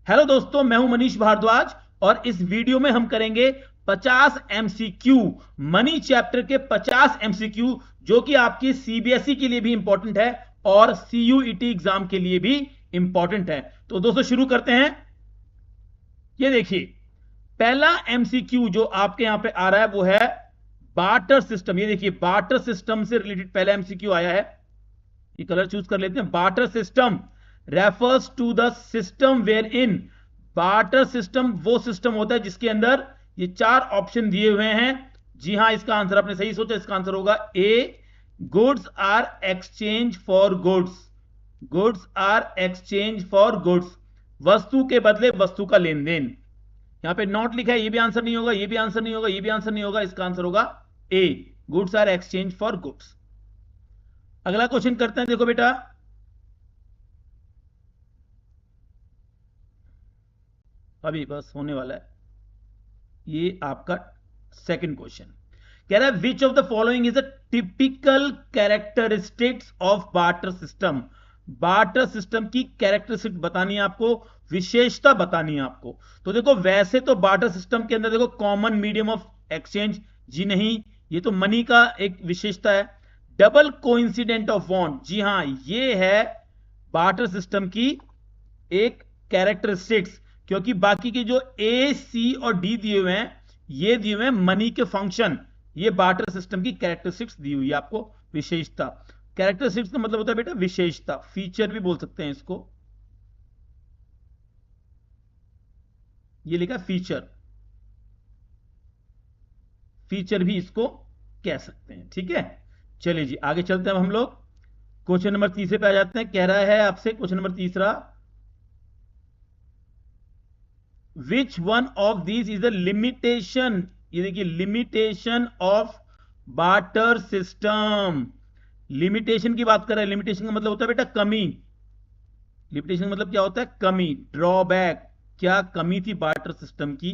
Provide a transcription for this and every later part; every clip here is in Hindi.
हेलो दोस्तों, मैं हूं मनीष भारद्वाज और इस वीडियो में हम करेंगे 50 एमसीक्यू मनी चैप्टर के 50 एमसीक्यू जो कि आपकी सीबीएसई के लिए भी इंपॉर्टेंट है और सीयूईटी एग्जाम के लिए भी इंपॉर्टेंट है। तो दोस्तों शुरू करते हैं। ये देखिए, पहला एमसीक्यू जो आपके यहां पे आ रहा है वो है बार्टर सिस्टम। ये देखिए, बार्टर सिस्टम से रिलेटेड पहला एमसीक्यू आया है। ये कलर चूज कर लेते हैं। Barter system refers to the system wherein barter system वो सिस्टम होता है जिसके अंदर ये चार ऑप्शन दिए हुए हैं। जी हां, इसका आंसर आपने सही सोचा। इसका आंसर होगा A, goods are exchange for goods. Goods are exchange for goods, वस्तु के बदले वस्तु का लेन देन। यहां पे नॉट लिखा है, ये भी आंसर नहीं होगा, ये भी आंसर नहीं होगा, ये भी आंसर नहीं होगा। इसका आंसर होगा A, goods are exchange for goods. अगला क्वेश्चन करते हैं। देखो बेटा, अभी बस होने वाला है। ये आपका सेकंड क्वेश्चन कह रहा है which of the following is a typical characteristics of barter system. Barter system की कैरेक्टरिस्टिक बतानी है आपको, विशेषता बतानी है आपको। तो देखो, वैसे तो बार्टर सिस्टम के अंदर देखो कॉमन मीडियम ऑफ एक्सचेंज, जी नहीं, ये तो मनी का एक विशेषता है। डबल कोइंसिडेंट ऑफ बॉन्ड, जी हां, ये है बार्टर सिस्टम की एक कैरेक्टरिस्टिक्स, क्योंकि बाकी के जो ए, सी और डी दिए हुए हैं, ये दिए हुए हैं मनी के फंक्शन। ये बार्टर सिस्टम की कैरेक्टरिस्टिक्स दी हुई है आपको, विशेषता। कैरेक्टरिस्टिक्स का मतलब होता है बेटा विशेषता, फीचर भी बोल सकते हैं इसको। ये लिखा फीचर, फीचर भी इसको कह सकते हैं। ठीक है, चलिए जी आगे चलते हैं। अब हम लोग क्वेश्चन नंबर तीसरे पे आ जाते हैं। कह रहा है आपसे क्वेश्चन नंबर तीसरा, Which one of these is a limitation? ये देखिए, limitation of barter system. Limitation की बात कर रहे हैं। लिमिटेशन का मतलब होता है बेटा कमी। लिमिटेशन का मतलब क्या होता है? कमी, ड्रॉबैक। क्या कमी थी बार्टर सिस्टम की?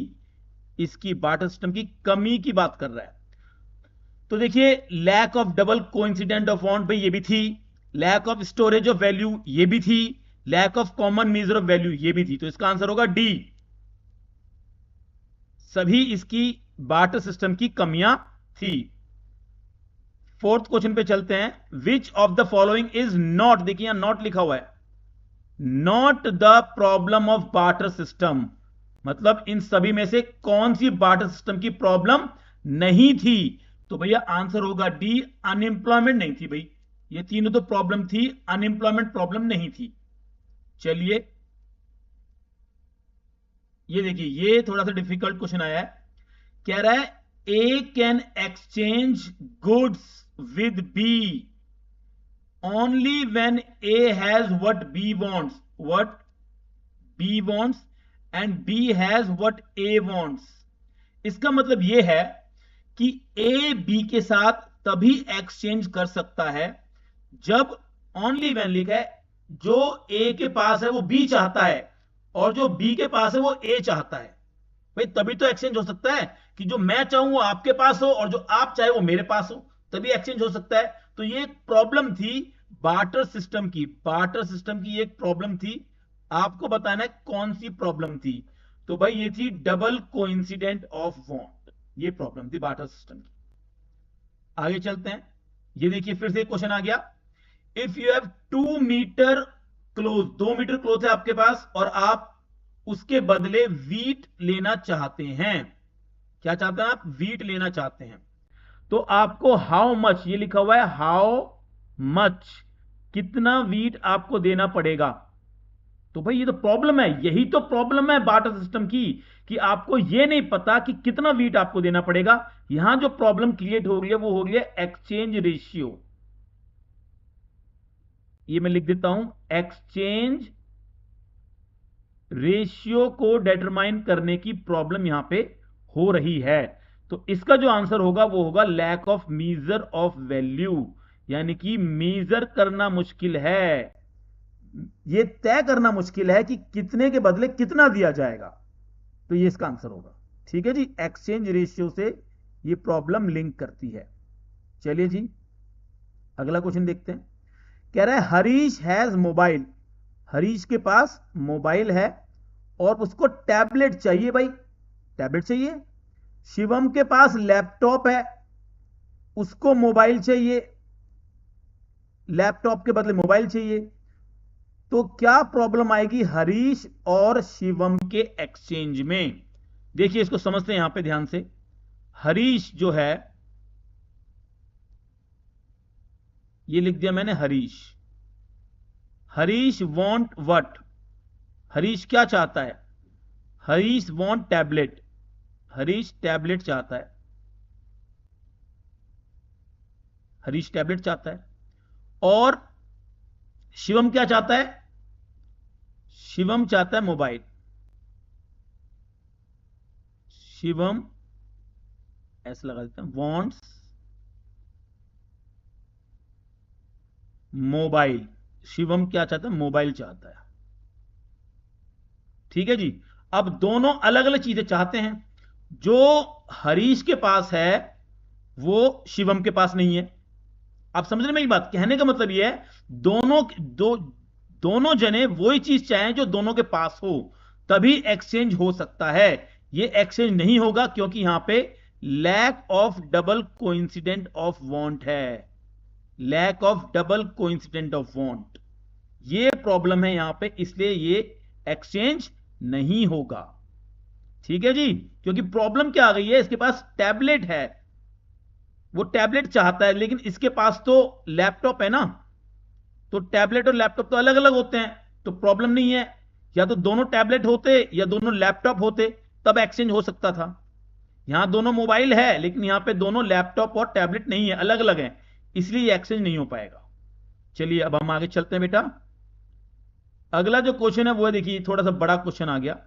इसकी बार्टर सिस्टम की कमी की बात कर रहा है। तो देखिए, lack of double coincident of bond, भाई ये भी थी। Lack of storage of value, ये भी थी। Lack of common measure of value, ये भी थी। तो इसका आंसर होगा डी, सभी इसकी बार्टर सिस्टम की कमियां थी। फोर्थ क्वेश्चन पे चलते हैं। विच of the following is not, देखिए यहां नॉट लिखा हुआ है, not the problem of barter system. मतलब इन सभी में से कौन सी बार्टर सिस्टम की प्रॉब्लम नहीं थी? तो भैया आंसर होगा डी, अनएम्प्लॉयमेंट नहीं थी। भाई ये तीनों तो प्रॉब्लम थी, अनएम्प्लॉयमेंट प्रॉब्लम नहीं थी। चलिए, ये देखिए, ये थोड़ा सा डिफिकल्ट क्वेश्चन आया है। कह रहा है A can exchange goods with B only when A has what B wants, what B wants, and B has what A wants. इसका मतलब यह है कि ए बी के साथ तभी एक्सचेंज कर सकता है जब, ओनली व्हेन लिखा है, जो ए के पास है वो बी चाहता है और जो बी के पास है वो ए चाहता है। भाई तभी तो एक्सचेंज हो सकता है कि जो मैं चाहूं वो आपके पास हो और जो आप चाहे वो मेरे पास हो, तभी एक्सचेंज हो सकता है। तो ये एक प्रॉब्लम थी बार्टर सिस्टम की। बार्टर सिस्टम की एक प्रॉब्लम थी, आपको बताना है कौन सी प्रॉब्लम थी। तो भाई ये थी डबल कोइंसिडेंट ऑफ बॉन्ड, ये प्रॉब्लम थी बार्टर सिस्टम की। आगे चलते हैं। ये देखिए, फिर से एक क्वेश्चन आ गया। If you have 2 meter cloth, 2 meter cloth है आपके पास और आप उसके बदले वीट लेना चाहते हैं। क्या चाहते हैं आप? वीट लेना चाहते हैं। तो आपको हाउ मच, ये लिखा हुआ है हाउ मच, कितना वीट आपको देना पड़ेगा। तो भाई ये तो प्रॉब्लम है, यही तो प्रॉब्लम है बार्टर सिस्टम की, कि आपको ये नहीं पता कि कितना वीट आपको देना पड़ेगा। यहां जो प्रॉब्लम क्रिएट हो रही है वो हो रही है एक्सचेंज रेशियो। ये मैं लिख देता हूं, एक्सचेंज रेशियो को डिटरमाइन करने की प्रॉब्लम यहां पे हो रही है। तो इसका जो आंसर होगा वो होगा lack of measure of value, यानी कि मेजर करना मुश्किल है, ये तय करना मुश्किल है कि कितने के बदले कितना दिया जाएगा। तो ये इसका आंसर होगा। ठीक है जी, एक्सचेंज रेशियो से ये प्रॉब्लम लिंक करती है। चलिए जी अगला क्वेश्चन देखते हैं। कह रहा है हरीश हैज मोबाइल, हरीश के पास मोबाइल है और उसको टैबलेट चाहिए भाई, टैबलेट चाहिए। शिवम के पास लैपटॉप है, उसको मोबाइल चाहिए, लैपटॉप के बदले मोबाइल चाहिए। तो क्या प्रॉब्लम आएगी हरीश और शिवम के एक्सचेंज में? देखिए इसको समझते हैं यहां पे ध्यान से। हरीश जो है, ये लिख दिया मैंने हरीश। Harish want what? हरीश क्या चाहता है? Harish want tablet. Harish tablet चाहता है। हरीश टैबलेट चाहता है। और शिवम क्या चाहता है? शिवम चाहता है मोबाइल। शिवम ऐसा लगा देते हैं, वांट्स मोबाइल। शिवम क्या चाहता है? मोबाइल चाहता है। ठीक है जी। अब दोनों अलग अलग चीजें चाहते हैं। जो हरीश के पास है वो शिवम के पास नहीं है। आप समझ रहे मेरी बात? कहने का मतलब यह है दोनों जने वही चीज चाहें जो दोनों के पास हो, तभी एक्सचेंज हो सकता है। ये एक्सचेंज नहीं होगा क्योंकि यहां पे lack of double coincident of want है। Lack of double coincident of want, ये प्रॉब्लम है यहां पे, इसलिए ये एक्सचेंज नहीं होगा। ठीक है जी। क्योंकि प्रॉब्लम क्या आ गई है, इसके पास टैबलेट है, वो टैबलेट चाहता है, लेकिन इसके पास तो लैपटॉप है ना। तो टैबलेट और लैपटॉप तो अलग अलग होते हैं, तो प्रॉब्लम नहीं है। या तो दोनों टैबलेट होते या दोनों लैपटॉप होते, तब एक्सचेंज हो सकता था। यहां दोनों मोबाइल है, लेकिन यहां पे दोनों लैपटॉप और टैबलेट नहीं है, अलग अलग है, इसलिए एक्सचेंज नहीं हो पाएगा। चलिए अब हम आगे चलते हैं बेटा। अगला जो क्वेश्चन है वो है, देखिए थोड़ा सा बड़ा क्वेश्चन आ गया।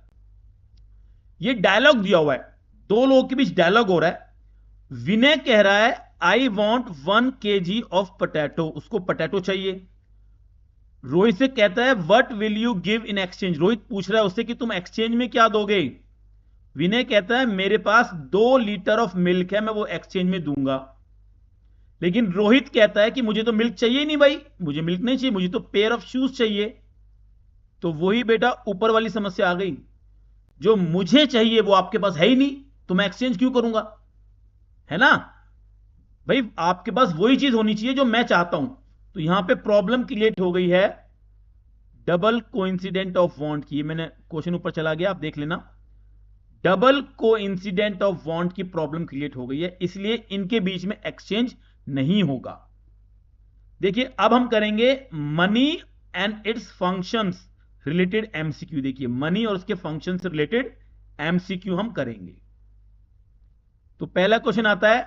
ये डायलॉग दिया हुआ है, दो लोगों के बीच डायलॉग हो रहा है। विनय कह रहा है I want 1 kg of potato, उसको पोटैटो चाहिए। रोहित से कहता है what will you give in exchange, Rohit पूछ रहा है उससे कि तुम एक्सचेंज में क्या दोगे। विनय कहता है मेरे पास 2 लीटर ऑफ मिल्क है, मैं वो एक्सचेंज में दूंगा। लेकिन रोहित कहता है कि मुझे तो मिल्क चाहिए नहीं भाई, मुझे मिल्क नहीं चाहिए, मुझे तो पेयर ऑफ शूज चाहिए। तो वही बेटा ऊपर वाली समस्या आ गई, जो मुझे चाहिए वो आपके पास है ही नहीं, तो मैं एक्सचेंज क्यों करूंगा? है ना भाई, आपके पास वही चीज होनी चाहिए जो मैं चाहता हूं। तो यहां पे प्रॉब्लम क्रिएट हो गई है डबल कोइंसिडेंट ऑफ वांट की। मैंने क्वेश्चन ऊपर चला गया, आप देख लेना। डबल कोइंसिडेंट ऑफ वांट की प्रॉब्लम क्रिएट हो गई है, इसलिए इनके बीच में एक्सचेंज नहीं होगा। देखिए अब हम करेंगे money and it's functions related MCQ. देखिए मनी और उसके फंक्शन से रिलेटेड एमसीक्यू हम करेंगे। तो पहला क्वेश्चन आता है,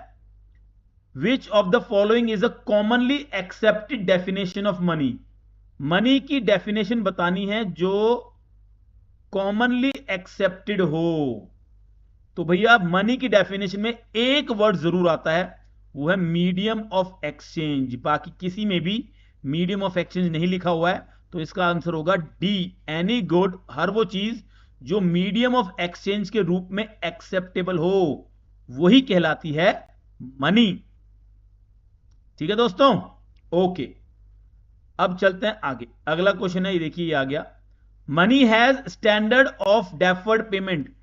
which of the following is a commonly accepted definition of money. Money की डेफिनेशन बतानी है जो कॉमनली एक्सेप्टेड हो। तो भैया मनी की डेफिनेशन में एक वर्ड जरूर आता है, वो है मीडियम ऑफ एक्सचेंज। बाकी किसी में भी मीडियम ऑफ एक्सचेंज नहीं लिखा हुआ है, तो इसका आंसर होगा डी, एनी गुड, हर वो चीज जो मीडियम ऑफ एक्सचेंज के रूप में एक्सेप्टेबल हो वही कहलाती है मनी। ठीक है दोस्तों, ओके। अब चलते हैं आगे। अगला क्वेश्चन है, ये देखिए ये आ गया, money has standard of deferred payment.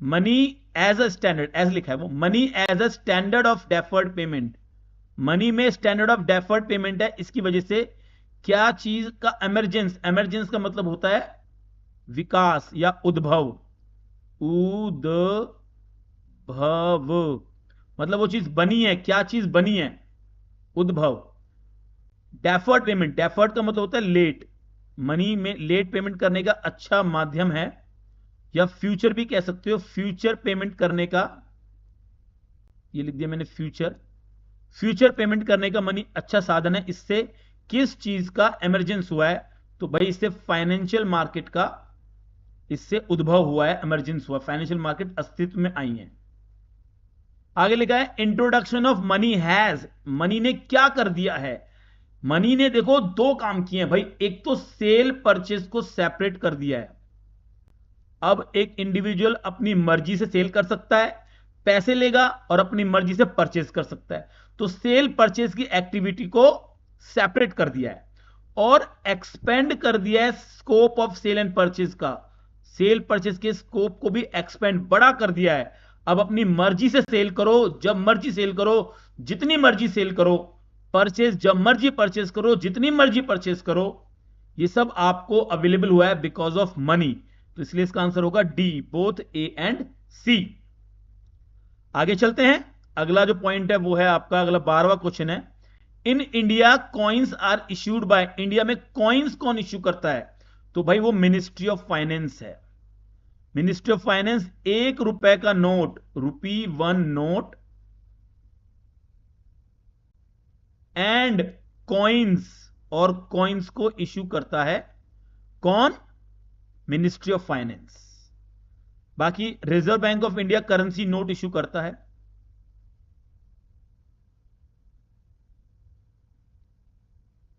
Money as a standard, as लिखा है वो, money as a standard of deferred payment. Money में स्टैंडर्ड ऑफ डेफर्ड पेमेंट है, इसकी वजह से क्या चीज का एमरजेंस, एमरजेंस का मतलब होता है विकास या उद्भव, उद्भव, मतलब वो चीज बनी है, क्या चीज बनी है, उद्भव। डेफर्ड पेमेंट, डेफर्ड का मतलब होता है लेट, मनी में लेट पेमेंट करने का अच्छा माध्यम है, या फ्यूचर भी कह सकते हो, फ्यूचर पेमेंट करने का, ये लिख दिया मैंने फ्यूचर, फ्यूचर पेमेंट करने का मनी अच्छा साधन है। इससे किस चीज का इमरजेंस हुआ है? तो भाई इससे फाइनेंशियल मार्केट का, इससे उद्भव हुआ है, इमरजेंस हुआ, फाइनेंशियल मार्केट अस्तित्व में आई है। आगे लिखा है introduction of money has, money ने क्या कर दिया है? मनी ने देखो दो काम किए हैं भाई, एक तो सेल परचेज को सेपरेट कर दिया है। अब एक इंडिविजुअल अपनी मर्जी से सेल कर सकता है, पैसे लेगा और अपनी मर्जी से परचेज कर सकता है। तो सेल परचेज की एक्टिविटी को सेपरेट कर दिया है और एक्सपेंड कर दिया है scope of sale and purchase का। सेल परचेज के स्कोप को भी एक्सपेंड बड़ा कर दिया है। अब अपनी मर्जी से सेल करो, जब मर्जी सेल करो, जितनी मर्जी सेल करो, परचेज जब मर्जी परचेज करो, जितनी मर्जी परचेज करो, ये सब आपको अवेलेबल हुआ है बिकॉज ऑफ मनी। तो इसलिए इसका आंसर होगा डी, बोथ ए एंड सी। आगे चलते हैं। अगला जो पॉइंट है वो है आपका अगला 12वां क्वेश्चन है, in India coins are issued by, India में कॉइन्स कौन इश्यू करता है? तो भाई वो मिनिस्ट्री ऑफ फाइनेंस है। मिनिस्ट्री ऑफ फाइनेंस 1 रुपए का नोट, ₹1 नोट एंड कॉइन्स, और कॉइन्स को इश्यू करता है कौन? Ministry of finance. बाकी reserve bank of India currency note issue करता है।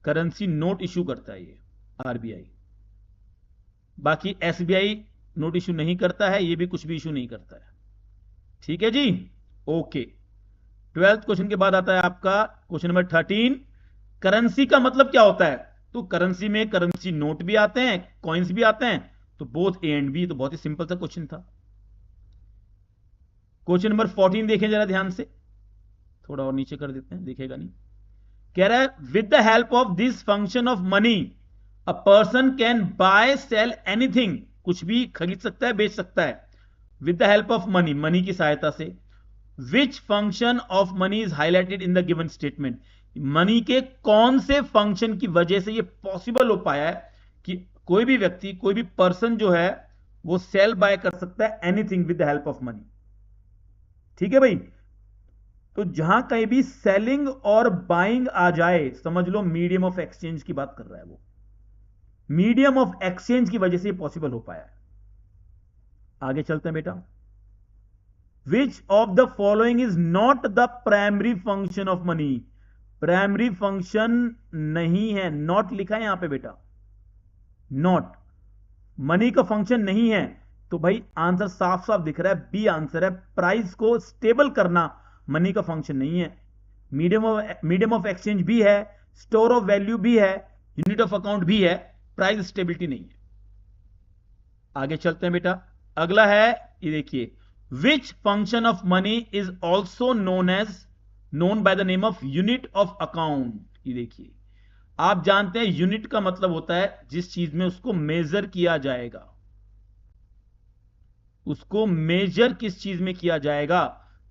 करेंसी नोट इश्यू करता है ये आरबीआई। बाकी एसबीआई नोट इश्यू नहीं करता है, ये भी कुछ भी इश्यू नहीं करता है। ठीक है जी, ओके। 12th क्वेश्चन के बाद आता है आपका क्वेश्चन नंबर 13, करेंसी का मतलब क्या होता है? तो करेंसी में करेंसी नोट भी आते हैं, कॉइन्स भी आते हैं, तो बोथ ए एंड बी। तो बहुत ही सिंपल सा क्वेश्चन था। क्वेश्चन नंबर 14 देखें जरा ध्यान से, थोड़ा और नीचे कर देते हैं, दिखेगा नहीं। कह रहा है with the help of this function of money a person can buy sell anything, कुछ भी खरीद सकता है, बेच सकता है। With the help of money, money की सहायता से। विच function of money is highlighted in the given statement, money के कौन से फंक्शन की वजह से यह पॉसिबल हो पाया है कि कोई भी व्यक्ति, कोई भी पर्सन जो है वो सेल बाय कर सकता है anything with the help of money. ठीक है भाई, तो जहां कहीं भी सेलिंग और बाइंग आ जाए, समझ लो मीडियम ऑफ एक्सचेंज की बात कर रहा है वो। मीडियम ऑफ एक्सचेंज की वजह से पॉसिबल हो पाया है। आगे चलते हैं बेटा। विच of the following is not the primary function of money, primary function नहीं है, नॉट लिखा है यहां पे बेटा, नॉट मनी का फंक्शन नहीं है। तो भाई आंसर साफ साफ दिख रहा है, बी आंसर है। प्राइस को स्टेबल करना मनी का फंक्शन नहीं है। मीडियम ऑफ एक्सचेंज भी है, स्टोर ऑफ वैल्यू भी है, यूनिट ऑफ अकाउंट भी है, प्राइस स्टेबिलिटी नहीं है। आगे चलते हैं बेटा। अगला है, ये देखिए, विच function of money is also known by the name of unit of account. ये देखिए, आप जानते हैं यूनिट का मतलब होता है जिस चीज में उसको मेजर किया जाएगा। उसको मेजर किस चीज में किया जाएगा?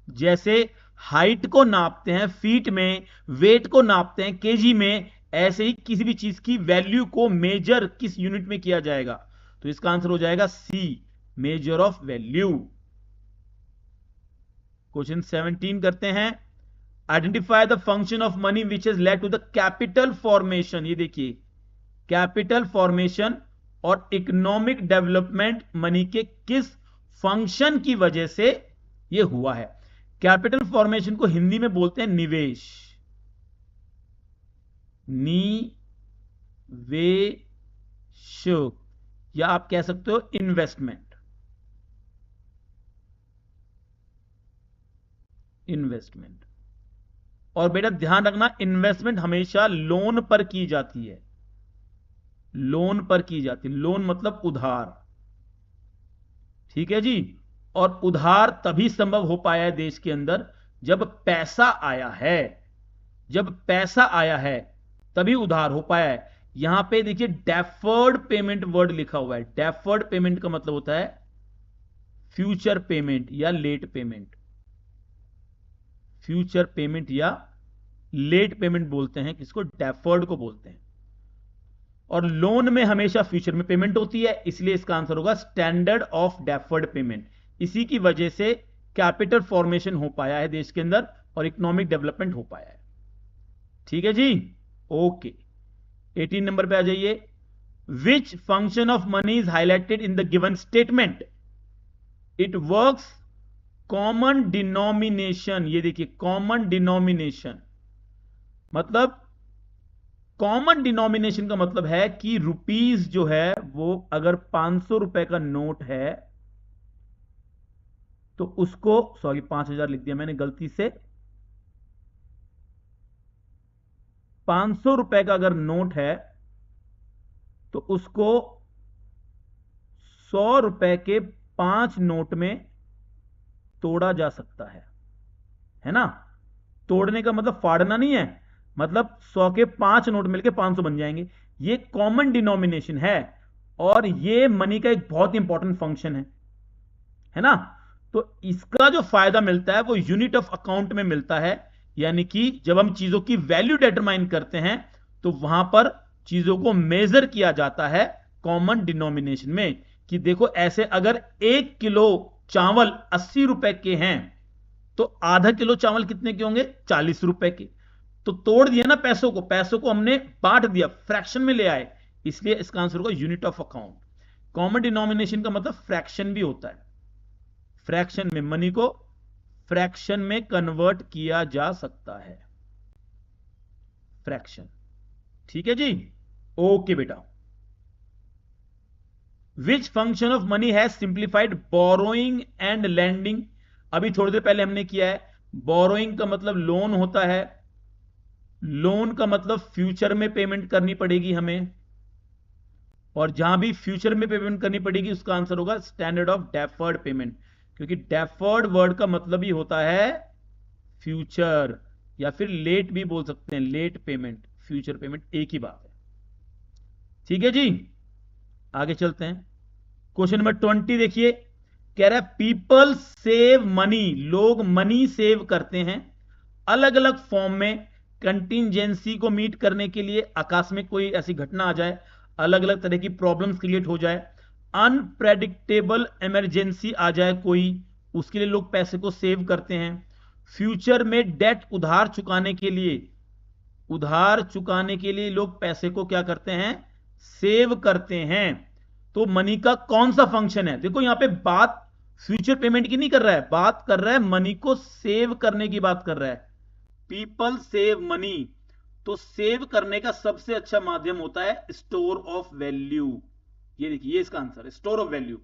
जैसे हाइट को नापते हैं फीट में, वेट को नापते हैं केजी में, ऐसे ही किसी भी चीज की वैल्यू को मेजर किस यूनिट में किया जाएगा? तो इसका आंसर हो जाएगा C, measure of value. Question 17 करते हैं, identify the function of money which is led to the capital formation. ये देखिए, कैपिटल फॉर्मेशन और इकोनॉमिक डेवलपमेंट मनी के किस फंक्शन की वजह से यह हुआ है? कैपिटल फॉर्मेशन को हिंदी में बोलते हैं निवेश, निवेश, या आप कह सकते हो इन्वेस्टमेंट। इन्वेस्टमेंट, और बेटा ध्यान रखना, इन्वेस्टमेंट हमेशा लोन पर की जाती है, लोन पर की जाती है। लोन मतलब उधार। ठीक है जी, और उधार तभी संभव हो पाया है देश के अंदर जब पैसा आया है, जब पैसा आया है तभी उधार हो पाया है। यहां पे देखिए डेफर्ड पेमेंट वर्ड लिखा हुआ है। डेफर्ड पेमेंट का मतलब होता है फ्यूचर पेमेंट या लेट पेमेंट। फ्यूचर पेमेंट या लेट पेमेंट बोलते हैं किसको? डेफर्ड को बोलते हैं। और लोन में हमेशा फ्यूचर में पेमेंट होती है, इसलिए इसका आंसर होगा स्टैंडर्ड ऑफ डेफर्ड पेमेंट। इसी की वजह से कैपिटल फॉर्मेशन हो पाया है देश के अंदर और इकोनॉमिक डेवलपमेंट हो पाया है। ठीक है जी, ओके। 18 नंबर पे आ जाइए। विच function of money is highlighted in the given statement? It works common denomination. ये देखिए, कॉमन डिनोमिनेशन मतलब, कॉमन डिनोमिनेशन का मतलब है कि रुपीस जो है वो अगर 500 रुपए का नोट है तो उसको, सॉरी 5000 लिख दिया मैंने गलती से, 500 रुपए का अगर नोट है तो उसको 100 रुपए के 5 नोट में तोड़ा जा सकता है ना। तोड़ने का मतलब फाड़ना नहीं है, मतलब 100 के 5 नोट मिलके 500 बन जाएंगे। ये कॉमन डिनोमिनेशन है और ये मनी का एक बहुत इंपॉर्टेंट फंक्शन है ना। तो इसका जो फायदा मिलता है वो यूनिट ऑफ अकाउंट में मिलता है, यानी कि जब हम चीजों की वैल्यू डिटरमाइन करते हैं तो वहां पर चीजों को मेजर किया जाता है कॉमन डिनोमिनेशन में। कि देखो ऐसे अगर 1 किलो चावल 80 रुपए के हैं तो आधा किलो चावल कितने के होंगे, 40 रुपए के। तो तोड़ दिया ना पैसों को हमने बांट दिया, फ्रैक्शन में ले आए, इसलिए इसका आंसर होगा unit of account. Common denomination का मतलब फ्रैक्शन भी होता है, फ्रैक्शन में मनी को फ्रैक्शन में कन्वर्ट किया जा सकता है, फ्रैक्शन। ठीक है जी, ओके बेटा। Which function of money has simplified borrowing and lending. अभी थोड़ी देर पहले हमने किया है। बोरोइंग का मतलब लोन होता है, लोन का मतलब फ्यूचर में पेमेंट करनी पड़ेगी हमें, और जहां भी फ्यूचर में पेमेंट करनी पड़ेगी उसका आंसर होगा स्टैंडर्ड ऑफ डेफर्ड पेमेंट, क्योंकि डेफर्ड वर्ड का मतलब ही होता है फ्यूचर, या फिर लेट भी बोल सकते हैं, लेट पेमेंट, फ्यूचर पेमेंट एक ही बात है। ठीक है जी, आगे चलते हैं। क्वेश्चन नंबर 20 देखिए, कह रहा है पीपल सेव मनी, लोग मनी सेव करते हैं अलग अलग फॉर्म में। कंटिंजेंसी को मीट करने के लिए, आकस्मिक कोई ऐसी घटना आ जाए, अलग अलग तरह की प्रॉब्लम्स क्रिएट हो जाए, अनप्रेडिक्टेबल इमरजेंसी आ जाए कोई, उसके लिए लोग पैसे को सेव करते हैं। फ्यूचर में डेट उधार चुकाने के लिए लोग पैसे को क्या करते हैं, सेव करते हैं। तो मनी का कौन सा फंक्शन है, देखो यहां पे बात फ्यूचर पेमेंट की नहीं कर रहा है, बात कर रहा है मनी को सेव करने की बात कर रहा है। पीपल सेव मनी, तो सेव करने का सबसे अच्छा माध्यम होता है स्टोर ऑफ वैल्यू। ये देखिए, ये इसका आंसर है, स्टोर ऑफ वैल्यू।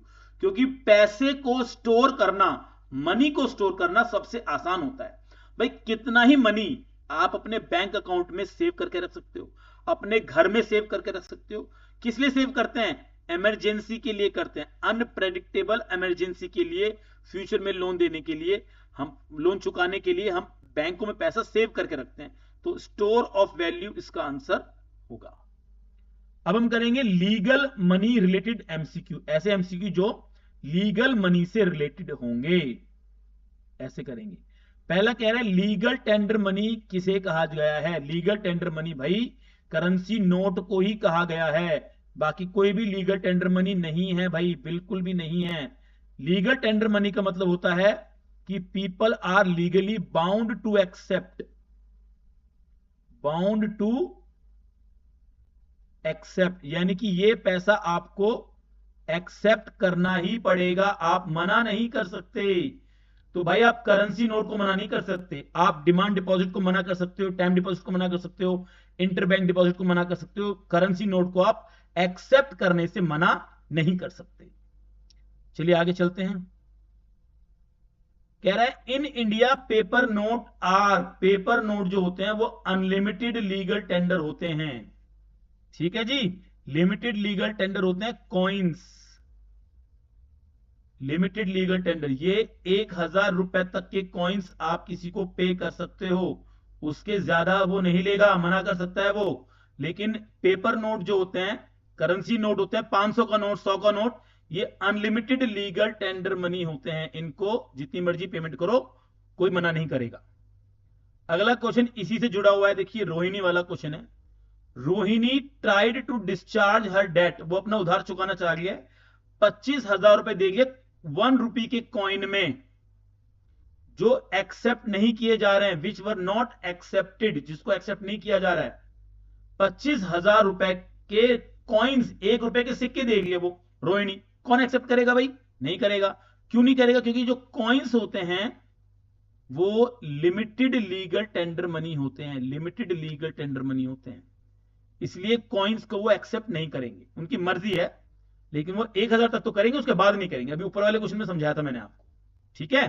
क्योंकि पैसे को स्टोर करना, मनी को स्टोर करना सबसे आसान होता है। भाई कितना ही मनी आप अपने बैंक अकाउंट में सेव करके रख सकते हो, अपने घर में सेव करके रख सकते हो। किस लिए सेव करते हैं, इमरजेंसी के लिए करते हैं, अनप्रेडिक्टेबल इमरजेंसी के लिए, फ्यूचर में लोन देने के लिए, हम लोन चुकाने के लिए हम बैंकों में पैसा सेव करके रखते हैं। तो स्टोर ऑफ वैल्यू इसका आंसर होगा। अब हम करेंगे लीगल मनी रिलेटेड एमसीक्यू, ऐसे एमसीक्यू जो लीगल मनी से रिलेटेड होंगे, ऐसे करेंगे। पहला कह रहा है लीगल टेंडर मनी किसे कहा गया है। लीगल टेंडर मनी भाई करेंसी नोट को ही कहा गया है, बाकी कोई भी लीगल टेंडर मनी नहीं है भाई, बिल्कुल भी नहीं है। लीगल टेंडर मनी का मतलब होता है कि people are legally bound to accept, यानी कि ये पैसा आपको एक्सेप्ट करना ही पड़ेगा, आप मना नहीं कर सकते। तो भाई आप करेंसी नोट को मना नहीं कर सकते, आप डिमांड डिपॉजिट को मना कर सकते हो, टाइम डिपॉजिट को मना कर सकते हो, इंटरबैंक डिपॉजिट को मना कर सकते हो, करेंसी नोट को आप एक्सेप्ट करने से मना नहीं कर सकते। चलिए आगे चलते हैं। कह रहा है इन इंडिया पेपर नोट जो होते हैं वो अनलिमिटेड लीगल टेंडर होते हैं। ठीक है जी, लिमिटेड लीगल टेंडर होते हैं कॉइन्स, लिमिटेड लीगल टेंडर, ये 1000 रुपए तक के कॉइन्स आप किसी को पे कर सकते हो, उसके ज्यादा वो नहीं लेगा, मना कर सकता है वो। लेकिन पेपर नोट जो होते हैं, करेंसी नोट होते हैं, 500 का नोट, 100 का नोट, ये अनलिमिटेड लीगल टेंडर मनी होते हैं, इनको जितनी मर्जी पेमेंट करो, कोई मना नहीं करेगा। अगला क्वेश्चन इसी से जुड़ा हुआ है, देखिए रोहिणी वाला क्वेश्चन है। Rohini tried to discharge her debt, वो अपना उधार चुकाना चाह रही है, 25,000 रुपए देगी 1 रुपी के कॉइन में, जो एक्सेप्ट नहीं किए जा रहे हैं, विच वर नॉट एक्सेप्टेड, जिसको एक्सेप्ट नहीं किया जा रहा है। 25,000 रुपए के कॉइन्स, 1 रुपए के सिक्के देगी है वो रोहिणी, कौन एक्सेप्ट करेगा भाई, नहीं करेगा। क्यों नहीं करेगा, क्योंकि जो कॉइन्स होते हैं वो लिमिटेड लीगल टेंडर मनी होते हैं, लिमिटेड लीगल टेंडर मनी होते हैं, इसलिए कॉइन्स को वो एक्सेप्ट नहीं करेंगे, उनकी मर्जी है, लेकिन वो 1000 तक तो करेंगे, उसके बाद नहीं करेंगे। अभी ऊपर वाले क्वेश्चन में समझाया था मैंने आपको। ठीक है,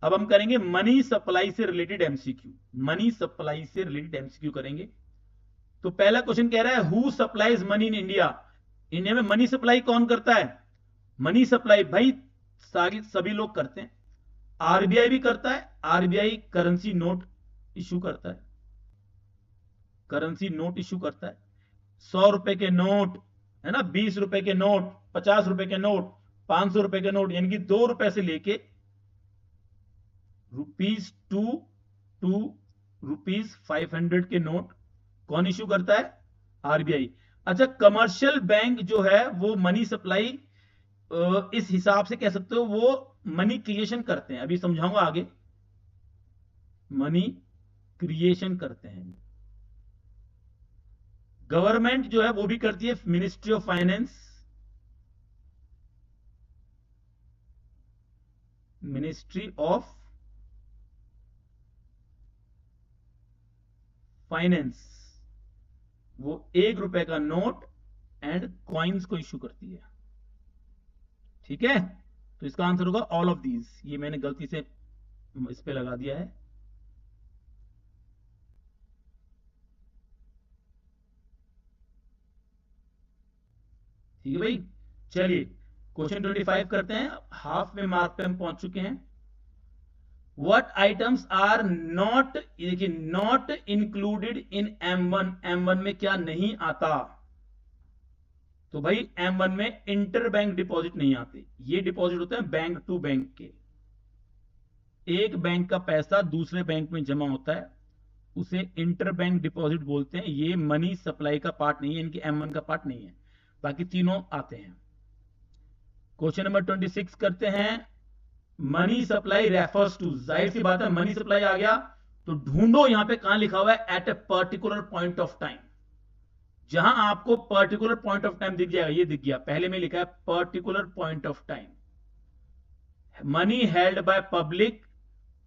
अब हम करेंगे मनी सप्लाई से रिलेटेड एमसीक्यू, मनी सप्लाई से रिलेटेड एमसीक्यू करेंगे। तो पहला क्वेश्चन कह रहा है who supplies money in India, India में मनी सप्लाई कौन करता है। मनी सप्लाई भाई सारी सभी लोग करते हैं, आरबीआई भी करता है। आरबीआई करेंसी नोट इशू करता है, करेंसी नोट इशू करता है। 100 रुपए के नोट है ना, 20 रुपए के नोट, 50 रुपए के नोट, 500 रुपए के नोट, यानी कि 2 रुपए से लेके ₹2 to ₹500 के नोट कौन इशू करता है? आरबीआई। अच्छा, कमर्शियल बैंक जो है वो मनी सप्लाई इस हिसाब से कह सकते हो वो मनी क्रिएशन करते हैं, अभी समझाऊंगा आगे। मनी क्रिएशन करते हैं। गवर्नमेंट जो है वो भी करती है, ministry of finance, ministry of finance, वो ₹1 का नोट एंड कॉइन्स को इशू करती है। ठीक है, तो इसका आंसर होगा ऑल ऑफ दीज। ये मैंने गलती से इस पे लगा दिया है। ठीक है भाई, चलिए क्वेश्चन 25 करते हैं। हाफ में मार्क पे हम पहुंच चुके हैं। What items are not, देखिए not included in M1। M1 में क्या नहीं आता? तो भाई M1 में इंटर बैंक डिपॉजिट नहीं आते। ये डिपॉजिट होते हैं बैंक टू बैंक के, एक बैंक का पैसा दूसरे बैंक में जमा होता है, उसे इंटर बैंक डिपॉजिट बोलते हैं। ये मनी सप्लाई का पार्ट नहीं है, इनके M1 का पार्ट नहीं है, बाकी तीनों आते हैं। क्वेश्चन नंबर 26 करते हैं। मनी सप्लाई रेफर्स टू, जाहिर सी बात है मनी सप्लाई आ गया तो ढूंढो यहां पे कहां लिखा हुआ है, at a particular point of time. जहां आपको पर्टिकुलर पॉइंट ऑफ टाइम दिख जाएगा, ये दिख गया, पहले में लिखा है particular point of time. Money held by public,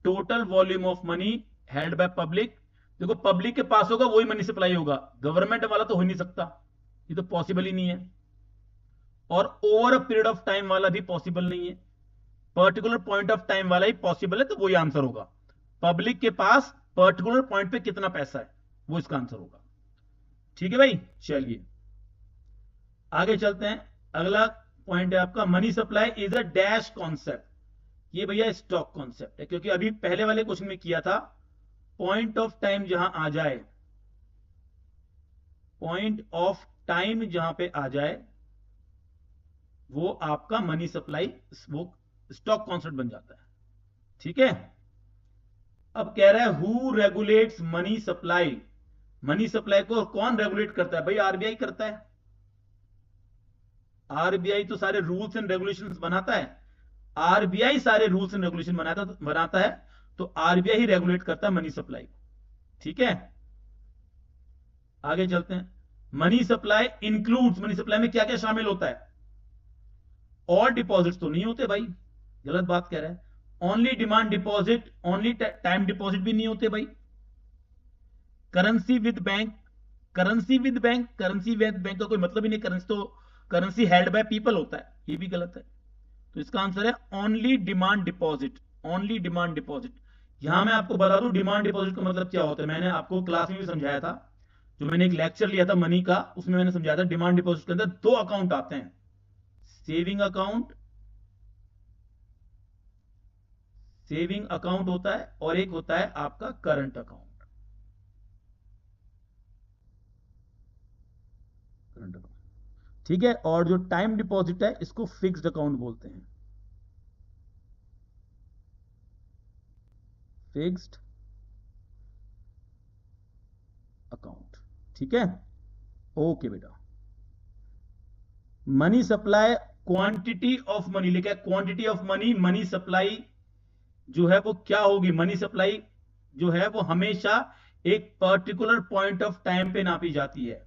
total volume of money held by public. देखो पब्लिक के पास होगा वही मनी सप्लाई होगा, गवर्नमेंट वाला तो हो नहीं सकता, ये तो पॉसिबल ही नहीं है। और over a period of time वाला भी पॉसिबल नहीं है, पर्टिकुलर पॉइंट ऑफ टाइम वाला ही पॉसिबल है, तो वही आंसर होगा। पब्लिक के पास पर्टिकुलर पॉइंट पे कितना पैसा है, वो इसका आंसर होगा। ठीक है भाई, चलिए आगे चलते हैं। अगला पॉइंट है आपका, money supply is a dash concept. ये भैया स्टॉक कॉन्सेप्ट है, क्योंकि अभी पहले वाले क्वेश्चन में किया था, पॉइंट ऑफ टाइम जहां आ जाए, पॉइंट ऑफ टाइम जहां पे आ जाए वो आपका मनी सप्लाई, वो स्टॉक कॉन्सेप्ट बन जाता है। ठीक है, अब कह रहा है who regulates money supply. Money supply को कौन रेगुलेट करता है? भाई आरबीआई करता है। आरबीआई तो सारे रूल्स एंड रेगुलेशंस बनाता है, आरबीआई सारे रूल्स एंड रेगुलेशन बनाता है, तो आरबीआई ही रेगुलेट करता है मनी सप्लाई को। ठीक है, आगे चलते हैं। Money supply includes, money supply में क्या क्या शामिल होता है? और डिपॉजिट्स तो नहीं होते भाई, गलत बात कह रहा है। Only demand deposit, only time deposit भी नहीं होते भाई। Currency with bank, currency with bank, currency with bank का कोई मतलब ही नहीं, करेंसी तो करेंसी हेल्ड बाय पीपल होता है, ये भी गलत है। तो इसका आंसर है only demand deposit, only demand deposit. यहां मैं आपको बता दूं डिमांड डिपॉजिट का मतलब क्या होता है, मैंने आपको क्लास में भी समझाया था, जो मैंने एक लेक्चर लिया था मनी का, उसमें मैंने समझाया था डिमांड डिपॉजिट के अंदर दो अकाउंट आते हैं, सेविंग अकाउंट, सेविंग अकाउंट होता है, और एक होता है आपका करंट अकाउंट, करंट अकाउंट। ठीक है, और जो टाइम डिपॉजिट है इसको फिक्स्ड अकाउंट बोलते हैं, फिक्स्ड अकाउंट। ठीक है, ओके बेटा। Money supply, quantity of money लिखा है, quantity of money, money supply जो है वो क्या होगी? मनी सप्लाई जो है वो हमेशा एक पर्टिकुलर पॉइंट ऑफ टाइम पे नापी जाती है,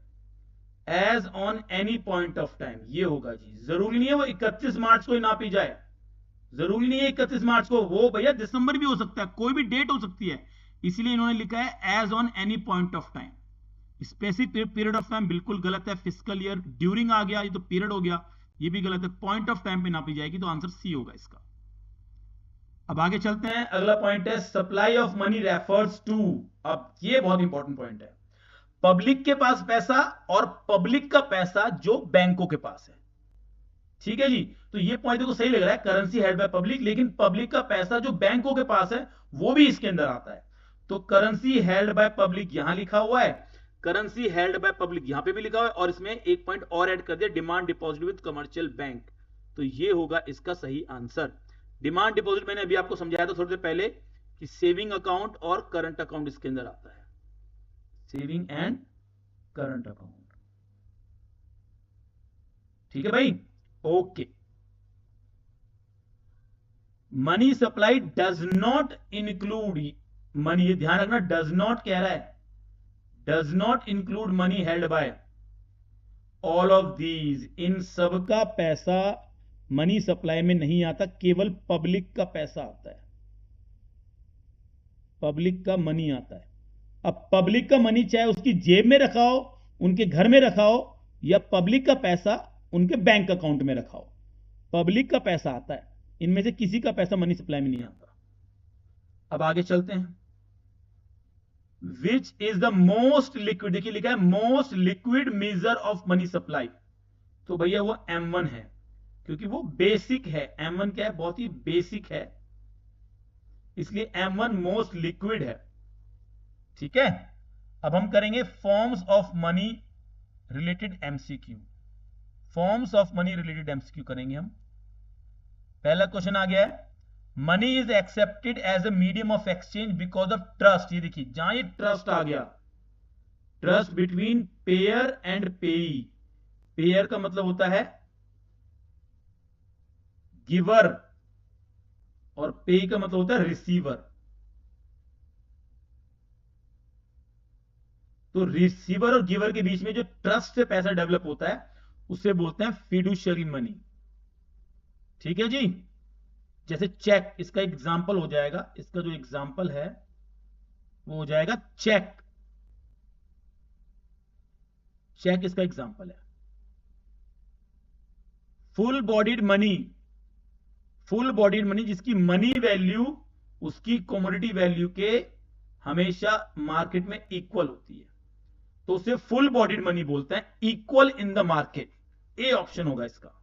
as on any point of time. ये होगा जी, जरूरी नहीं है वो 31 मार्च को ही नापी जाए, जरूरी नहीं है 31 मार्च को, वो भैया दिसंबर भी हो सकता है, कोई भी डेट हो सकती है, इसलिए इन्होंने लिखा है as on any point of time. Specific period of time बिल्कुल गलत है, फिजिकल ईयर ड्यूरिंग आ गया, ये तो पीरियड हो गया, ये भी गलत है, पॉइंट ऑफ टाइम पे नापी जाएगी, तो आंसर सी होगा इसका। अब आगे चलते हैं, अगला पॉइंट है supply of money refers to. अब ये बहुत इंपॉर्टेंट पॉइंट है, पब्लिक के पास पैसा और पब्लिक का पैसा जो बैंकों के पास है। ठीक है जी। तो ये पॉइंट देखो सही लग रहा है, करेंसी हेल्ड बाय पब्लिक, लेकिन पब्लिक का पैसा जो बैंकों के पास है वो भी इसके अंदर आता है। तो करेंसी हेल्ड बाय पब्लिक यहां लिखा हुआ है, करेंसी हेल्ड बाय पब्लिक यहां पे भी लिखा हुआ है, और इसमें एक पॉइंट और ऐड कर दिया, demand deposit with commercial bank. तो ये होगा इसका सही आंसर। डिमांड डिपॉजिट मैंने अभी आपको समझाया था थोड़ी देर पहले कि सेविंग अकाउंट और करंट अकाउंट इसके अंदर आता है, सेविंग एंड करंट अकाउंट। ठीक है भाई, okay. Money supply does not include, money, ये ध्यान रखना, डज नॉट कह रहा है, does not include money held by all of these, इन सब का पैसा मनी सप्लाई में नहीं आता, केवल पब्लिक का पैसा आता है, पब्लिक का मनी आता है। अब पब्लिक का मनी चाहे उसकी जेब में रखा हो, उनके घर में रखा हो, या पब्लिक का पैसा उनके बैंक अकाउंट में रखा हो, पब्लिक का पैसा आता है। इनमें से किसी का पैसा मनी सप्लाई में नहीं आता। अब आगे चलते हैं। Which is the most liquid, देखिए लिखा है most liquid measure of money supply, तो भैया वो M1 है, क्योंकि वो बेसिक है। M1 क्या है, बहुत ही बेसिक है, इसलिए M1 मोस्ट लिक्विड है। ठीक है, अब हम करेंगे forms of money related MCQ, forms of money related MCQ करेंगे हम। पहला क्वेश्चन आ गया है, money is accepted as a medium of exchange because of trust. ये देखिए जहां ये ट्रस्ट आ गया, trust between payer and payee, payer का मतलब होता है गिवर और पेई का मतलब होता है रिसीवर। तो रिसीवर और गिवर के बीच में जो ट्रस्ट से पैसा डेवलप होता है उसे बोलते हैं फिडुशियरी मनी। ठीक है जी, जैसे चेक, इसका एग्जाम्पल हो जाएगा, इसका जो एग्जाम्पल है वो हो जाएगा चेक, चेक इसका एग्जाम्पल है। Full bodied money, full bodied money जिसकी मनी वैल्यू उसकी कमोडिटी वैल्यू के हमेशा मार्केट में इक्वल होती है, तो उसे फुल बॉडीड मनी बोलते हैं, equal in the market. A option होगा इसका।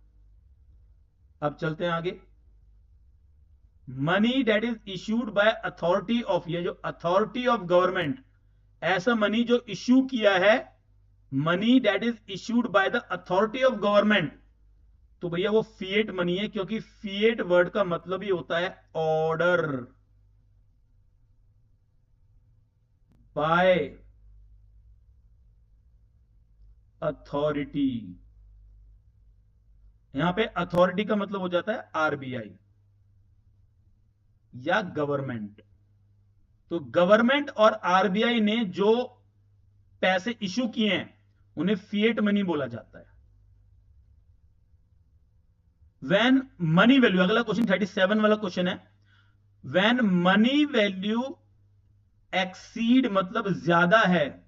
अब चलते हैं आगे। Money that is issued by authority of, ये जो अथॉरिटी ऑफ गवर्नमेंट, ऐसा मनी जो इश्यू किया है, money that is issued by the authority of government, तो भैया वो फिएट मनी है, क्योंकि फिएट वर्ड का मतलब ही होता है ऑर्डर बाय अथॉरिटी। यहां पे अथॉरिटी का मतलब हो जाता है आरबीआई या गवर्नमेंट। तो गवर्नमेंट और आरबीआई ने जो पैसे इश्यू किए हैं उन्हें फिएट मनी बोला जाता है। व्हेन मनी वैल्यू, अगला क्वेश्चन 37 वाला क्वेश्चन है, व्हेन मनी वैल्यू एक्सीड मतलब ज्यादा है,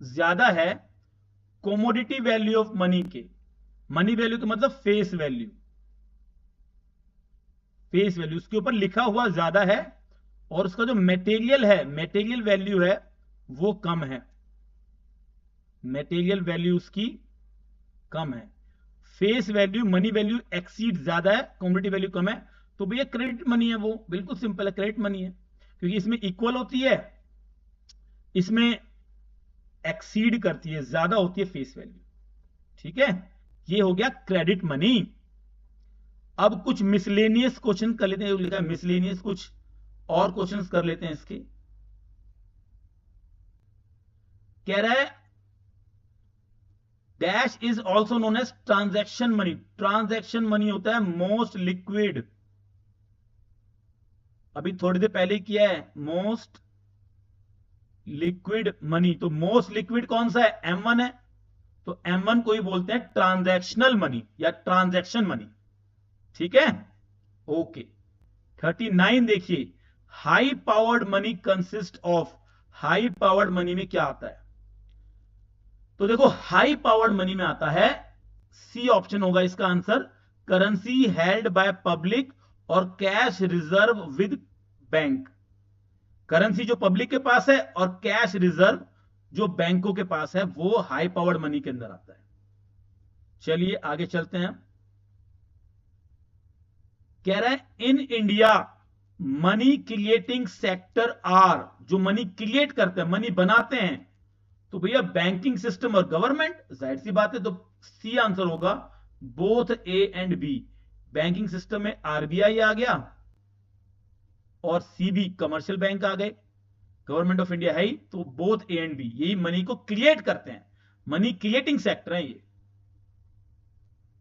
ज्यादा है कोमोडिटी वैल्यू ऑफ मनी के, मनी वैल्यू का मतलब फेस वैल्यू, फेस वैल्यू उसके ऊपर लिखा हुआ ज्यादा है, और उसका जो मेटेरियल है, मेटेरियल वैल्यू है वो कम है, मेटेरियल वैल्यू उसकी कम है। Face value, money value exceed ज्यादा है, कमोडिटी वैल्यू कम है, तो भैया क्रेडिट मनी है, वो बिल्कुल सिंपल है, क्रेडिट मनी है, क्योंकि इसमें इक्वल होती है, इसमें एक्सीड करती है, ज्यादा होती है फेस वैल्यू। ठीक है, ये हो गया क्रेडिट मनी। अब कुछ मिसलेनियस क्वेश्चन कर लेते हैं, लिखा है मिसलेनियस, कुछ और क्वेश्चंस कर लेते हैं इसके। कह रहा है dash is also known as transaction money, transaction money होता है मोस्ट लिक्विड, अभी थोड़ी देर पहले किया है, मोस्ट लिक्विड मनी। तो मोस्ट लिक्विड कौन सा है, M1 है, तो M1 को ही बोलते हैं ट्रांजैक्शनल मनी या ट्रांजैक्शन मनी। ठीक है, ओके। 39 देखिए, high powered money consist of, high powered money में क्या आता है, तो देखो हाई पावर्ड मनी में आता है, सी ऑप्शन होगा इसका आंसर, करेंसी हेल्ड बाय पब्लिक और cash reserve with bank. Currency जो पब्लिक के पास है और कैश रिजर्व जो बैंकों के पास है वो हाई पावर्ड मनी के अंदर आता है। चलिए आगे चलते हैं। कह रहा है in India money creating sector are, जो मनी क्रिएट करते हैं, मनी बनाते हैं, तो भैया बैंकिंग सिस्टम और गवर्नमेंट, जाहिर सी बात है, तो सी आंसर होगा both A and B. Banking system में आरबीआई आ गया और सीबी कमर्शियल बैंक आ गए, गवर्नमेंट ऑफ इंडिया है ही, तो बोथ ए एंड बी यही मनी को क्रिएट करते हैं, मनी क्रिएटिंग सेक्टर है ये।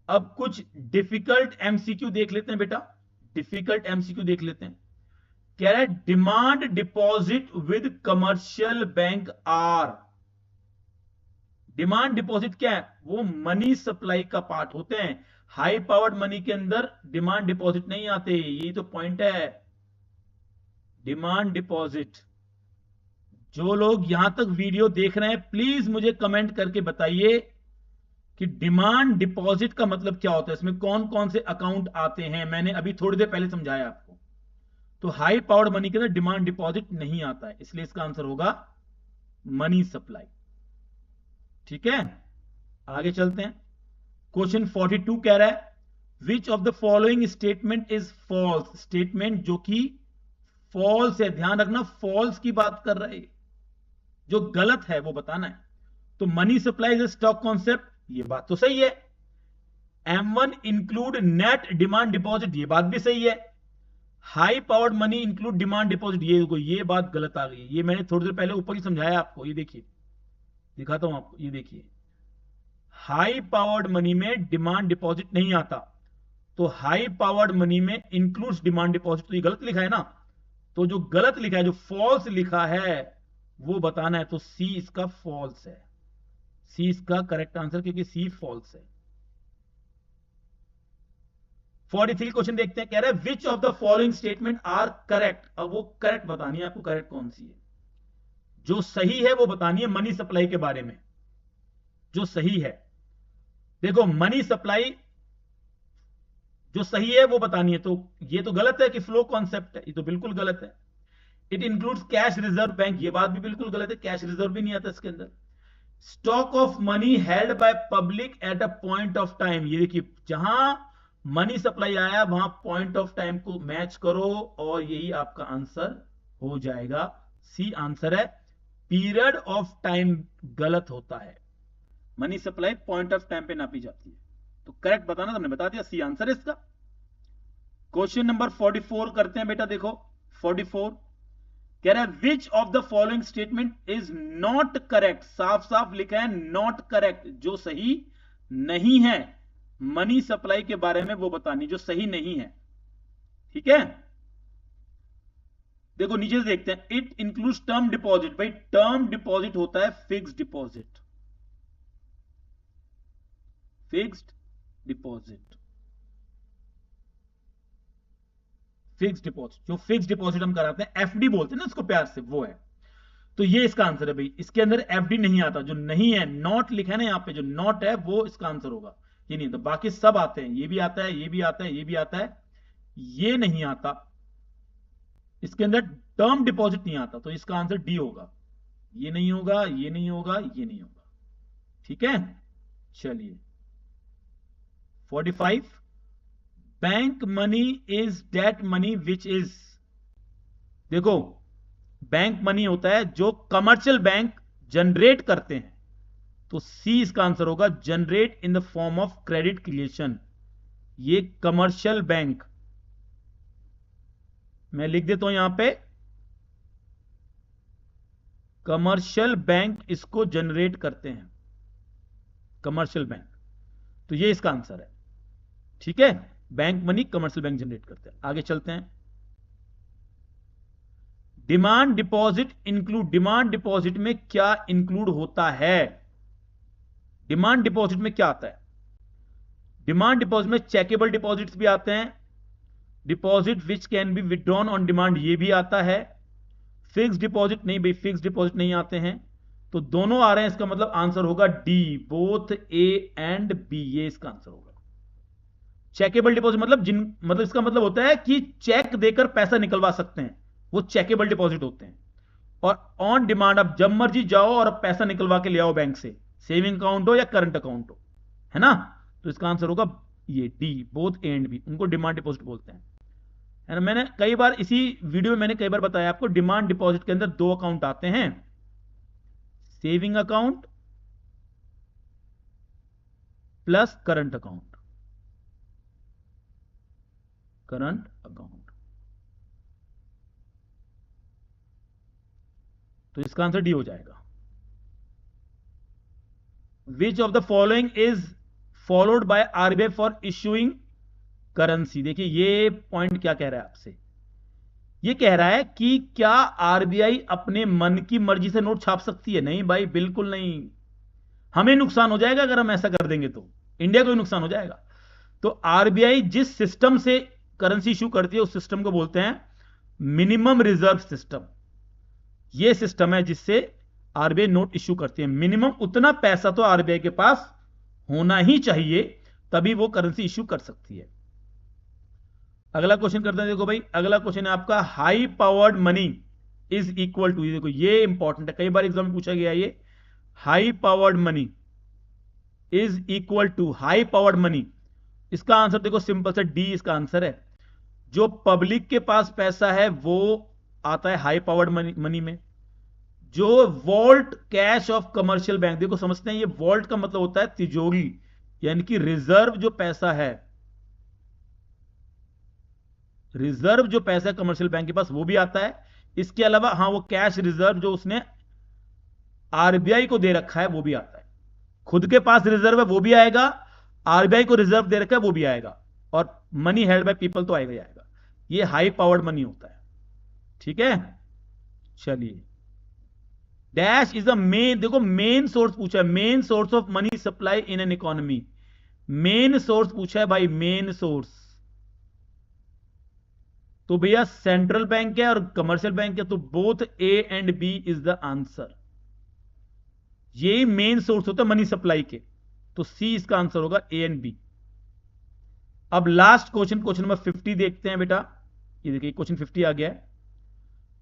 अब कुछ डिफिकल्ट एमसीक्यू देख लेते हैं बेटा, डिफिकल्ट एमसीक्यू देख लेते हैं। कह रहा है demand deposit with commercial bank are. Demand deposit क्या है? वो मनी सप्लाई का पार्ट होते हैं। हाई पावर्ड मनी के अंदर डिमांड डिपॉजिट नहीं आते, यही तो पॉइंट है। डिमांड डिपॉजिट, जो लोग यहां तक वीडियो देख रहे हैं प्लीज मुझे कमेंट करके बताइए कि डिमांड डिपॉजिट का मतलब क्या होता है, इसमें कौन कौन से अकाउंट आते हैं। मैंने अभी थोड़ी देर पहले समझाया आपको। तो हाई पावर्ड मनी के अंदर डिमांड डिपॉजिट नहीं आता है, इसलिए इसका आंसर होगा मनी सप्लाई। ठीक है, आगे चलते हैं। क्वेश्चन 42 कह रहा है which of the following statement is false. Statement जो कि फॉल्स है, ध्यान रखना फॉल्स की बात कर रहे हैं, जो गलत है वो बताना है। तो money supply is stock concept, ये बात तो सही है। M1 include net demand deposit, ये बात भी सही है। High powered money include demand deposit, ये बात गलत आ गई। ये मैंने थोड़ी देर पहले ऊपर ही समझाया आपको, ये देखिए दिखाता हूं आपको, ये देखिए हाई पावर्ड मनी में डिमांड डिपॉजिट नहीं आता, तो हाई पावर्ड मनी में इंक्लूड्स डिमांड डिपॉजिट, तो ये गलत लिखा है ना। तो जो गलत लिखा है, जो फॉल्स लिखा है वो बताना है। तो सी इसका फॉल्स है, सी इसका करेक्ट आंसर, क्योंकि सी फॉल्स है। 43 क्वेश्चन देखते हैं। कह रहा है which of the following statement are correct. अब वो करेक्ट बतानी है आपको, करेक्ट कौन सी है, जो सही है वो बतानी है मनी सप्लाई के बारे में, जो सही है। देखो मनी सप्लाई जो सही है वो बतानी है, तो ये तो गलत है कि फ्लो कॉन्सेप्ट है, ये तो बिल्कुल गलत है। It includes cash reserve bank, ये बात भी बिल्कुल गलत है, कैश रिजर्व भी नहीं आता इसके अंदर। Stock of money held by public at a point of time, ये देखिए जहां मनी सप्लाई आया वहां पॉइंट ऑफ टाइम को मैच करो और यही आपका आंसर हो जाएगा। सी आंसर है। पीरियड ऑफ टाइम गलत होता है, money supply point of time पे नापी जाती है। तो करेक्ट बताना, तुमने बता दिया, सी आंसर है इसका। क्वेश्चन नंबर 44 करते हैं बेटा, देखो 44 कह रहा है which of the following statement is not correct. साफ साफ लिखा है नॉट करेक्ट, जो सही नहीं है मनी सप्लाई के बारे में वो बतानी, जो सही नहीं है। ठीक है, देखो नीचे से देखते हैं। इट इंक्लूड्स टर्म डिपॉजिट, भाई टर्म डिपॉजिट होता है fixed deposit, fixed deposit, fixed deposit, जो फिक्स्ड डिपॉजिट हम कराते हैं, एफडी बोलते हैं ना इसको प्यार से, वो है। तो ये इसका आंसर है भाई, इसके अंदर एफडी नहीं आता, जो नहीं है, नॉट लिखा है ना यहाँ पे, जो नॉट है वो इसका आंसर होगा, ये नहीं। तो बाकी सब आते हैं, ये भी आता है, ये भी आता है, ये भी आता है, ये नहीं आता, इसके अंदर टर्म डिपॉजिट नहीं आता, तो इसका आंसर डी होगा। ये नहीं होगा, ये नहीं होगा, ये नहीं होगा। ठीक है, चलिए 45 bank money is debt money which is. देखो बैंक मनी होता है जो कमर्शियल बैंक जनरेट करते हैं, तो सी इसका आंसर होगा, generate in the form of credit creation. ये कमर्शियल बैंक, मैं लिख देता हूं यहां पे, कमर्शियल बैंक इसको जनरेट करते हैं, कमर्शियल बैंक, तो ये इसका आंसर है। ठीक है, bank money commercial bank generate करते हैं। आगे चलते हैं। Demand deposit include, demand deposit में क्या इंक्लूड होता है, डिमांड डिपॉजिट में क्या आता है? डिमांड डिपॉजिट में चेकेबल डिपॉजिट्स भी आते हैं, deposit which can be withdrawn on demand ये भी आता है, फिक्स्ड डिपॉजिट नहीं भाई, फिक्स्ड डिपॉजिट नहीं आते हैं, तो दोनों आ रहे हैं, इसका मतलब आंसर होगा D, both A and B, ये इसका आंसर होगा। चेकेबल डिपॉजिट मतलब इसका मतलब होता है कि चेक देकर पैसा निकलवा सकते हैं, वो चेकेबल डिपॉजिट होते हैं। और ऑन डिमांड आप जब मर्जी जाओ और आप पैसा निकलवा के ले आओ बैंक से, सेविंग अकाउंट हो या करंट अकाउंट हो, है ना। तो इसका आंसर होगा ये D, both A and B, उनको डिमांड डिपॉजिट बोलते हैं, है ना। मैंने कई बार इसी वीडियो में मैंने कई बार बताया आपको, डिमांड डिपॉजिट के अंदर दो अकाउंट आते हैं, saving account plus current account, current account. तो इसका आंसर डी हो जाएगा। विच of the following is followed by RBI for issuing currency. देखिए ये पॉइंट क्या कह रहा है आपसे, ये कह रहा है कि क्या आरबीआई अपने मन की मर्जी से नोट छाप सकती है? नहीं भाई, बिल्कुल नहीं। हमें नुकसान हो जाएगा अगर हम ऐसा कर देंगे, तो इंडिया को भी नुकसान हो जाएगा। तो आरबीआई जिस सिस्टम से करेंसी इशू करती है उस सिस्टम को बोलते हैं मिनिमम रिजर्व सिस्टम। ये सिस्टम है जिससे आरबीआई नोट इश्यू करती है। मिनिमम उतना पैसा तो आरबीआई के पास होना ही चाहिए, तभी वो करेंसी इश्यू कर सकती है। अगला क्वेश्चन करते हैं। देखो भाई, अगला क्वेश्चन है आपका, high powered money is equal to, देखो ये इंपॉर्टेंट है, कई बार एग्जाम में पूछा गया ये, high powered money is equal to, high powered money, इसका आंसर देखो सिंपल से डी इसका आंसर है। जो पब्लिक के पास पैसा है वो आता है हाई पावर्ड मनी में। जो vault cash of commercial bank, देखो समझते हैं, ये वॉल्ट का मतलब होता है तिजोरी, यानी कि रिजर्व जो पैसा है, रिजर्व जो पैसा है कमर्शियल बैंक के पास वो भी आता है। इसके अलावा हाँ, वो कैश रिजर्व जो उसने आरबीआई को दे रखा है वो भी आता है। खुद के पास रिजर्व है वो भी आएगा, आरबीआई को रिजर्व दे रखा है वो भी आएगा, और मनी हेल्ड बाय पीपल तो आएगा ही आएगा। ये हाई पावर्ड मनी होता है, ठीक है। चलिए, डैश इज द मेन, देखो मेन सोर्स पूछा है, main source of money supply in an economy. Main source पूछा है भाई, मेन सोर्स, तो भैया सेंट्रल बैंक है और कमर्शियल बैंक है, तो both A and B is the answer. ये मेन सोर्स होता है मनी सप्लाई के, तो सी इसका आंसर होगा, ए एंड बी। अब लास्ट क्वेश्चन, क्वेश्चन नंबर 50 देखते हैं बेटा। ये देखिए क्वेश्चन 50 आ गया है।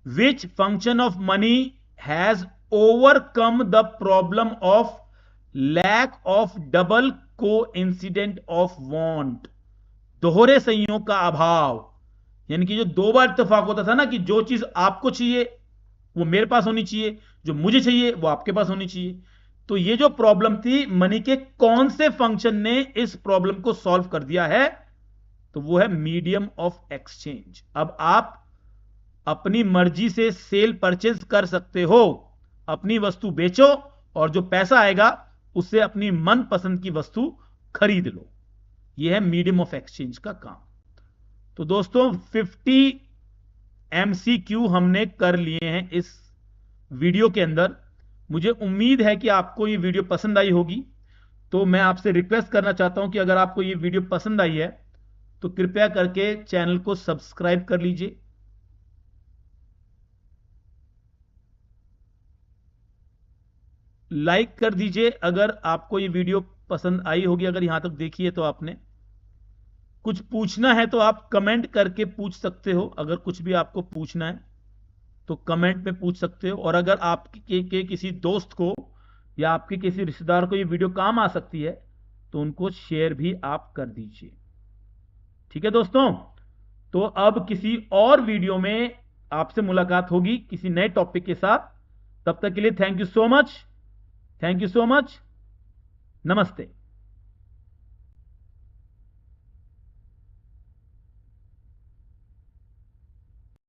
Which function of money has overcome the problem of lack of double coincidence of want, दोहरे संयोग का अभाव, यानी कि जो दो बार इत्तेफाक होता था ना, कि जो चीज आपको चाहिए वो मेरे पास होनी चाहिए, जो मुझे चाहिए वो आपके पास होनी चाहिए। तो ये जो प्रॉब्लम थी, मनी के कौन से फंक्शन ने इस प्रॉब्लम को सॉल्व कर दिया है? तो वो है मीडियम ऑफ एक्सचेंज। अब आप अपनी मर्जी से सेल परचेज कर सकते हो, अपनी वस्तु बेचो और जो पैसा आएगा उससे अपनी मनपसंद की वस्तु खरीद लो। यह है मीडियम ऑफ एक्सचेंज का काम। तो दोस्तों 50 एमसीक्यू हमने कर लिए हैं इस वीडियो के अंदर। मुझे उम्मीद है कि आपको ये वीडियो पसंद आई होगी। तो मैं आपसे रिक्वेस्ट करना चाहता हूं कि अगर आपको ये वीडियो पसंद आई है तो कृपया करके चैनल को सब्सक्राइब कर लीजिए, लाइक कर दीजिए अगर आपको ये वीडियो पसंद आई होगी। अगर यहां तक देखी है तो आपने कुछ पूछना है तो आप कमेंट करके पूछ सकते हो। अगर कुछ भी आपको पूछना है तो कमेंट में पूछ सकते हो। और अगर आपके किसी दोस्त को या आपके किसी रिश्तेदार को ये वीडियो काम आ सकती है तो उनको शेयर भी आप कर दीजिए, ठीक है दोस्तों। तो अब किसी और वीडियो में आपसे मुलाकात होगी किसी नए टॉपिक के साथ। तब तक के लिए thank you so much, thank you so much, नमस्ते।